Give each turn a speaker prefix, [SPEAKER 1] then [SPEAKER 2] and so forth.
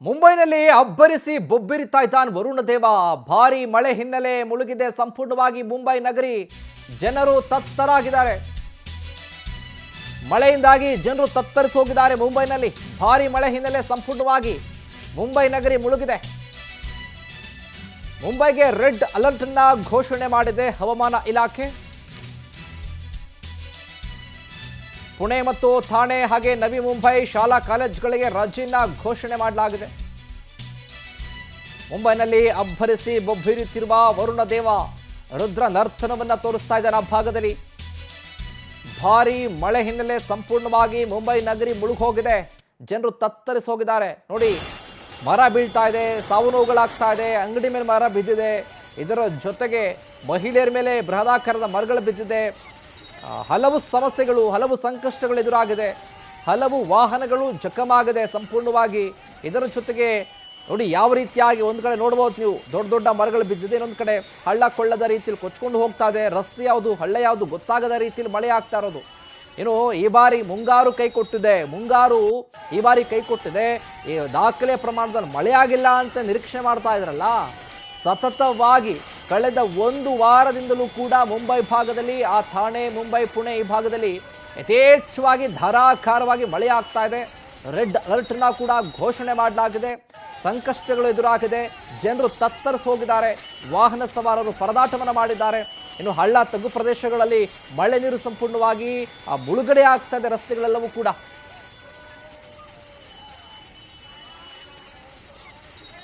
[SPEAKER 1] ಮುಂಬೈನಲ್ಲಿ ಅಬ್ಬರಿಸಿ ಬೊಬ್ಬಿರಿತಾ ಇದ್ದಾನೆ ವರುಣ ದೇವ. ಭಾರಿ ಮಳೆ ಹಿನ್ನೆಲೆ ಮುಳುಗಿದೆ ಸಂಪೂರ್ಣವಾಗಿ ಮುಂಬೈ ನಗರಿ. ಜನರು ತತ್ತರಾಗಿದ್ದಾರೆ. ಮಳೆಯಿಂದಾಗಿ ಜನರು ತತ್ತರಿಸಿ ಹೋಗಿದ್ದಾರೆ. ಮುಂಬೈನಲ್ಲಿ ಭಾರಿ ಮಳೆ ಹಿನ್ನೆಲೆ ಸಂಪೂರ್ಣವಾಗಿ ಮುಂಬೈ ನಗರಿ ಮುಳುಗಿದೆ. ಮುಂಬೈಗೆ ರೆಡ್ ಅಲರ್ಟ್ ಅನ್ನ ಘೋಷಣೆ ಮಾಡಿದೆ ಹವಾಮಾನ ಇಲಾಖೆ. ಪುಣೆ ಮತ್ತು ಥಾಣೆ ಹಾಗೆ ನವಿ ಮುಂಬೈ ಶಾಲಾ ಕಾಲೇಜುಗಳಿಗೆ ರಜೆಯನ್ನ ಘೋಷಣೆ ಮಾಡಲಾಗಿದೆ. ಮುಂಬೈನಲ್ಲಿ ಅಬ್ಬರಿಸಿ ಬೊಬ್ಬಿರುತ್ತಿರುವ ವರುಣ ದೇವ ರುದ್ರ ನರ್ತನವನ್ನ ತೋರಿಸ್ತಾ ಇದ್ದಾನೆ. ಆ ಭಾಗದಲ್ಲಿ ಭಾರಿ ಮಳೆ ಹಿನ್ನೆಲೆ ಸಂಪೂರ್ಣವಾಗಿ ಮುಂಬೈ ನಗರಿ ಮುಳುಗೋಗಿದೆ. ಜನರು ತತ್ತರಿಸಿ ಹೋಗಿದ್ದಾರೆ. ನೋಡಿ, ಮರ ಬೀಳ್ತಾ ಇದೆ, ಸಾವು ನೋವುಗಳಾಗ್ತಾ ಇದೆ, ಅಂಗಡಿ ಮೇಲೆ ಮರ ಬಿದ್ದಿದೆ. ಇದರ ಜೊತೆಗೆ ಮಹಿಳೆಯರ ಮೇಲೆ ಬೃಹದಾಕಾರದ ಮರಗಳು ಬಿದ್ದಿದೆ. ಹಲವು ಸಮಸ್ಯೆಗಳು, ಹಲವು ಸಂಕಷ್ಟಗಳು ಎದುರಾಗಿದೆ. ಹಲವು ವಾಹನಗಳು ಜಖಮಾಗಿದೆ ಸಂಪೂರ್ಣವಾಗಿ. ಇದರ ಜೊತೆಗೆ ನೋಡಿ ಯಾವ ರೀತಿಯಾಗಿ ಒಂದು ಕಡೆ ನೋಡ್ಬೋದು ನೀವು, ದೊಡ್ಡ ದೊಡ್ಡ ಮರಗಳು ಬಿದ್ದಿದೆ. ಇನ್ನೊಂದು ಕಡೆ ಹಳ್ಳ ಕೊಳ್ಳದ ರೀತಿಯಲ್ಲಿ ಕೊಚ್ಕೊಂಡು ಹೋಗ್ತಾ ಇದೆ. ರಸ್ತೆ ಯಾವುದು ಹಳ್ಳ ಯಾವುದು ಗೊತ್ತಾಗದ ರೀತಿಯಲ್ಲಿ ಮಳೆ ಆಗ್ತಾ ಇರೋದು. ಇನ್ನು ಈ ಬಾರಿ ಮುಂಗಾರು ಕೈ ಕೊಟ್ಟಿದೆ. ಈ ಬಾರಿ ಕೈ ಕೊಟ್ಟಿದೆ. ಈ ದಾಖಲೆ ಪ್ರಮಾಣದಲ್ಲಿ ಮಳೆ ಆಗಿಲ್ಲ ಅಂತ ನಿರೀಕ್ಷೆ ಮಾಡ್ತಾ ಇದ್ರಲ್ಲ, ಸತತವಾಗಿ ಕಳೆದ ಒಂದು ವಾರದಿಂದಲೂ ಕೂಡ ಮುಂಬೈ ಭಾಗದಲ್ಲಿ, ಆ ಥಾಣೆ, ಮುಂಬೈ, ಪುಣೆ ಈ ಭಾಗದಲ್ಲಿ ಯಥೇಚ್ಛವಾಗಿ ಧಾರಾಕಾರವಾಗಿ ಮಳೆ ಆಗ್ತಾ ಇದೆ. ರೆಡ್ ಅಲರ್ಟ್ನ ಕೂಡ ಘೋಷಣೆ ಮಾಡಲಾಗಿದೆ. ಸಂಕಷ್ಟಗಳು ಎದುರಾಗಿದೆ. ಜನರು ತತ್ತರಿಸಿ ಹೋಗಿದ್ದಾರೆ. ವಾಹನ ಸವಾರರು ಪರದಾಟವನ್ನು ಮಾಡಿದ್ದಾರೆ. ಇನ್ನು ಹಳ್ಳ ತಗ್ಗು ಪ್ರದೇಶಗಳಲ್ಲಿ ಮಳೆ ನೀರು ಸಂಪೂರ್ಣವಾಗಿ ಮುಳುಗಡೆ ಆಗ್ತಾ ಇದೆ ರಸ್ತೆಗಳೆಲ್ಲವೂ ಕೂಡ.